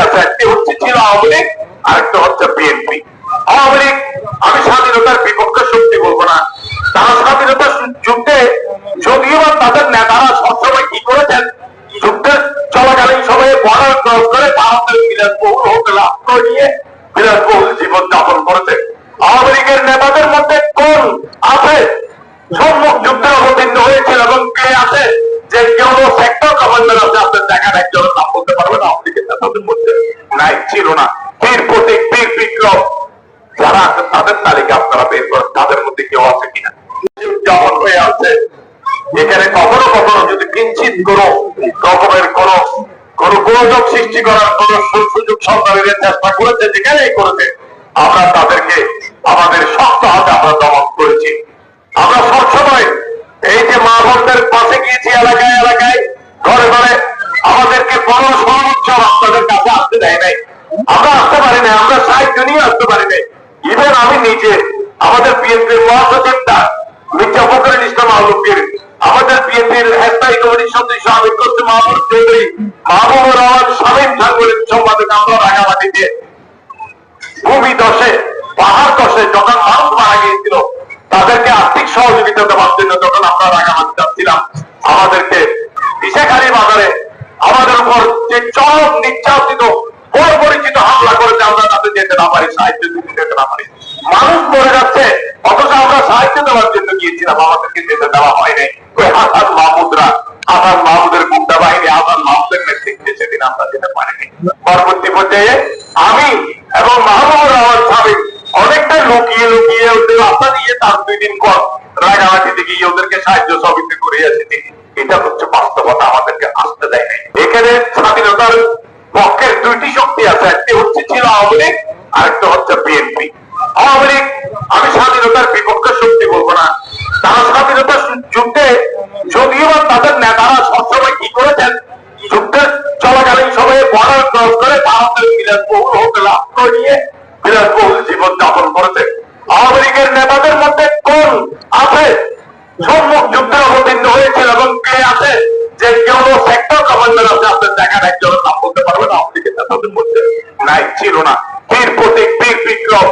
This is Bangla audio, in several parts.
আছে, একটি হচ্ছে ছিল আওয়ামী লীগ, আরেকটা হচ্ছে বিএনপি। আওয়ামী লীগ আমি স্বাধীনতার বিপক্ষে শক্তি বলবো না, তারা স্বাধীনতার যুদ্ধে যদিও তাদের নেতারা সবসময় কি করেছেন, যুদ্ধের চলাকালীন সময়ে বর্ডার ক্রস করে ভারতের বিলাসবহুল হোটেল আশ্রয় নিয়ে বিলাসবহুল জীবন যাপন করেছে। আওয়ামী লীগের নেতাদের মধ্যে কোন আছে সম্মুখ যুদ্ধে অবতীর্ণ হয়েছিল এবং কে আছে যে কেউ সেক্টর কমান্ডার আছে আপনার দেখার একজনের নাম বলতে পারবেন আওয়ামী লীগের নেতাদের মধ্যে? নাই, ছিল না। বীর প্রতীক, বীর বিক্রম যারা আছে তাদের তালিকা আপনারা বের করেন, তাদের মধ্যে কেউ আছে কিনা? যেমন হয়ে আছে এখানে কখনো কখনো যদি কিঞ্চিত কোনো রকমের কোন গোলযোগ সৃষ্টি করার কোন সুযোগ সরকারের চেষ্টা করেছে, যেখানেই করেছে আমরা তাদেরকে আমাদের শক্ত হাতে আমরা দমন করেছি। আমরা সবসময় এই যে মা বোনদের পাশে গিয়েছি, এলাকায় এলাকায় ঘরে ঘরে, আমাদেরকে বড় সর্বোচ্চ আপনাদের কাছে আসতে দেয় নাই, আমরা আসতে পারি না, আমরা সাহায্য নিয়ে আসতে পারি নাই। ইভেন আমি নিজে আমাদের বিএনপির মহাসচিবটা মির্জা ফখরুল ইসলাম আলমগীর, আমাদের বিএনপির স্থায়ী কমিটির সদস্য আমির হোসেন মাহমুদ চৌধুরী, মাহবুবুর রহমান শামীম সাংগঠনিক সম্পাদক, আমরা রাঙামাটিতে ভূমি দশে পাহাড় দশে যখন মানুষ মারা গিয়েছিল তাদেরকে আর্থিক সহযোগিতা দেওয়ার জন্য যখন আমরা রাঙামাটি যাচ্ছিলাম, আমাদেরকে বিশেখালী বাজারে আমাদের উপর যে চরম নির্যাতিত পরিচিত হামলা করেছে, আমরা তাদের যেতে না পারি, সাহায্য যেতে না পারি। মানুষ মরে যাচ্ছে অথচ আমরা সাহায্য দেওয়ার জন্য গিয়েছিলাম, আমাদেরকে যেতে দেওয়া হয় নাই। ওই হাসান মাহমুদরা, হাসান মাহমুদের গুন্ডা বাহিনী, হাসান মাহমুদের নেতৃত্বে সেদিন আমরা যেতে পারিনি। পরবর্তী পর্যায়ে আমি এবং মাহবুবুর রহমান সাহেব অনেকটা লুকিয়ে লুকিয়ে ওদের রাস্তা দিয়ে তার 2 দিন পর রাঙামাটিতে গিয়ে ওদেরকে সাহায্য সহযোগিতা করে এসেছি। এটা হচ্ছে বাস্তবতা, আমাদেরকে আসতে দেয় নাই। এখানে স্বাধীনতার পক্ষের 2টি শক্তি আছে, একটি হচ্ছে ছিল আওয়ামী লীগ, আরেকটা হচ্ছে বিএনপি। আওয়ামী লীগ আমি স্বাধীনতার বিপক্ষে শক্তি বলবো না, তারা স্বাধীনতার যুদ্ধে যদিও তাদের নেতারা সবসময় কি করেছেন, যুদ্ধের চলাকালীন সময়ে বর্ডার ক্রস করে ভারতের বিলাসবহুল হোটেল আশ্রয় নিয়ে বিলাসবহুল জীবন যাপন করেছে। আওয়ামী লীগের নেতাদের মধ্যে কোন আছে সম্মুখ যুদ্ধে অবতীর্ণ হয়েছিল এবং কে আছে যে কেউ সেক্টর কমান্ডার আছে আপনার দেখার একজনের নাম বলতে পারবেন আওয়ামী লীগের নেতাদের মধ্যে? নাই, ছিল না। বীর প্রতীক, বীর বিক্রম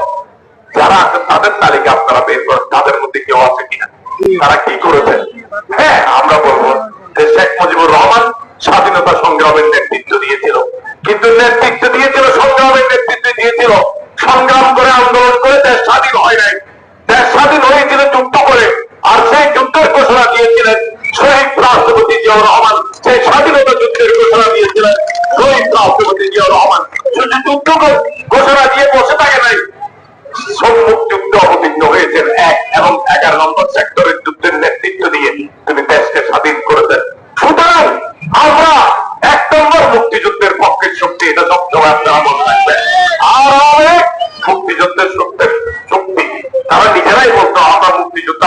যারা আছে তাদের তালিকা আপনারা বের করেন, তাদের মধ্যে কেউ আছে কিনা? তারা কি করেছে? হ্যাঁ, আমরা বলবো যে শেখ মুজিবুর রহমান স্বাধীনতা সংগ্রামের নেতৃত্ব দিয়েছিল, কিন্তু নেতৃত্ব দিয়েছিল, সংগ্রামের নেতৃত্ব দিয়েছিল, সংগ্রাম করে আন্দোলন করে দেশ স্বাধীন হয় নাই। দেশ স্বাধীন হয়েছিল যুদ্ধ করে, আর সেই যুদ্ধের ঘোষণা দিয়েছিলেন শহীদ রাষ্ট্রপতি জিয়াউর রহমান। সেই স্বাধীনতা যুদ্ধের ঘোষণা দিয়েছিলেন শহীদ রাষ্ট্রপতি জিয়াউর রহমান। শুধু যুদ্ধ ঘোষণা দিয়ে বসে থাকে নাই, সম্মুখ যুদ্ধ অবতীর্ণ হয়েছেন 1 এবং 11 নম্বর সেক্টরের যুদ্ধের নেতৃত্ব দিয়ে তিনি দেশকে স্বাধীন করেছেন। সুতরাং আমরা 1 নম্বর মুক্তিযুদ্ধের পক্ষের শক্তি, এটা সবসময় আপনারা মনে রাখবেন। আর অনেক মুক্তিযুদ্ধের শক্তি তারা নিজেরাই বলতো আমরা মুক্তিযুদ্ধ,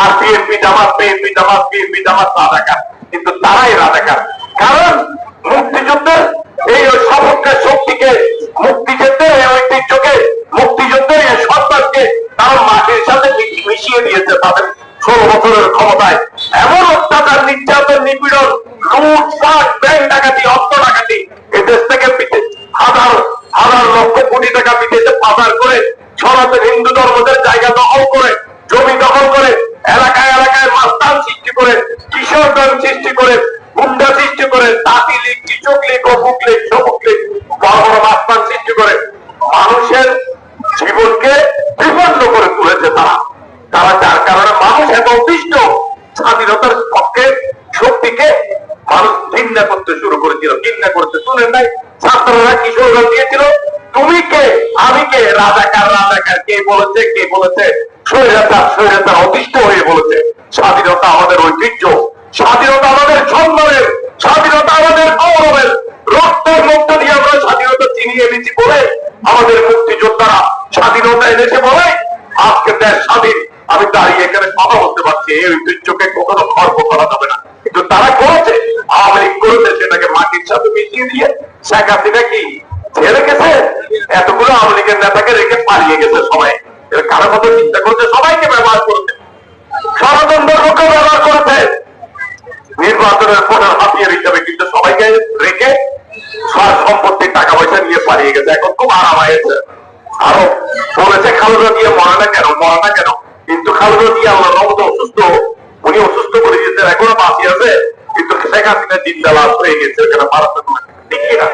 আর বিএনপি জামাত, বিএনপি জামাত, বিএনপি জামাত রাজাকার, কিন্তু তারাই রাজাকার। কারণ মুক্তিযুদ্ধের এই সপক্ষের শক্তিকে, মুক্তিযুদ্ধের এই ঐতিহ্যকে, মুক্তিযুদ্ধের এই সরকারকে তারা মাটির সাথে মিশিয়ে দিয়েছে তাদের 16 বছরের ক্ষমতায়। এমন অত্যাচার, নির্যাতন, নিপীড়ন, লুটপাট, ব্যাংক ডাকাতি, অর্থ ডাকাতি, এই দেশ থেকে হাজার হাজার লক্ষ কোটি টাকা বিদেশে পাচার করে সনাতন হিন্দু ধর্মদের জায়গা দখল করে, জমি দখল করে, এলাকায় এলাকায় মাস্তান সৃষ্টি করে, কিশোরগঞ্জ সৃষ্টি করে, গুন্ডা সৃষ্টি করে, তাঁতি লীগ, কৃষক লীগ, অমুক লীগ, সমুক লীগ, বড় বড় মাস্তান সৃষ্টি করে মানুষের জীবনকে বিপন্ন করে তুলেছে তারা যার কারণে মানুষ এত অতিষ্ঠ, স্বাধীনতার পক্ষে শক্তিকে মানুষ ঘৃণা করতে শুরু করেছিল। ঘৃণা করতে শুনেন নাই, ছাত্ররা কিশোরগঞ্জ দিয়েছিল তুমি কে আমি কে, রাজাকার রাজাকার, কে বলেছে? কে বলেছে? স্বৈরাচার স্বৈরাচার অতিষ্ঠ হয়ে বলেছে স্বাধীনতা আমাদের ঐতিহ্য, স্বাধীনতা আমাদের সম্মানের, স্বাধীনতা আমাদের গৌরবের, রক্তের মধ্য দিয়ে আমরা স্বাধীনতা চিনিয়ে এনেছি বলে, আমাদের মুক্তিযোদ্ধারা স্বাধীনতা এনেছে বলে আজকে দেশ স্বাধীন। আমি দাঁড়িয়ে এখানে কথা বলতে পারছি, এই ঐতিহ্যকে কখনো খর্ব করা যাবে না। কিন্তু তারা করেছে, আওয়ামী লীগ করেছে, সেটাকে মাটির সাথে মিশিয়ে দিয়ে শেখ হাসিনা কি ছেড়ে গেছে? এতগুলো আওয়ামী লীগের নেতাকে রেখে পালিয়ে গেছে সবাই। কারো কথা চিন্তা করছে, সবাইকে ব্যবহার করেছে, ষড়যন্ত্রকে ব্যবহার করেছে নির্বাচনের প্রধান হাতিয়ার হিসাবে, কিন্তু সবাইকে রেখে সম্পত্তি গেছে, এখন খুব আরাম হয়েছে। আরো বলেছে খালেদা জিয়া মরে না কেন, কিন্তু খালেদা জিয়া আল্লাহর রহমতে অসুস্থ, উনি অসুস্থ করে দিয়েছেন, এখনো বাঁচিয়ে আছে, কিন্তু শেখ হাসিনা জিন্দা লাশ হয়ে গেছে, এখানে মারাত্মক ঠিক কিনা?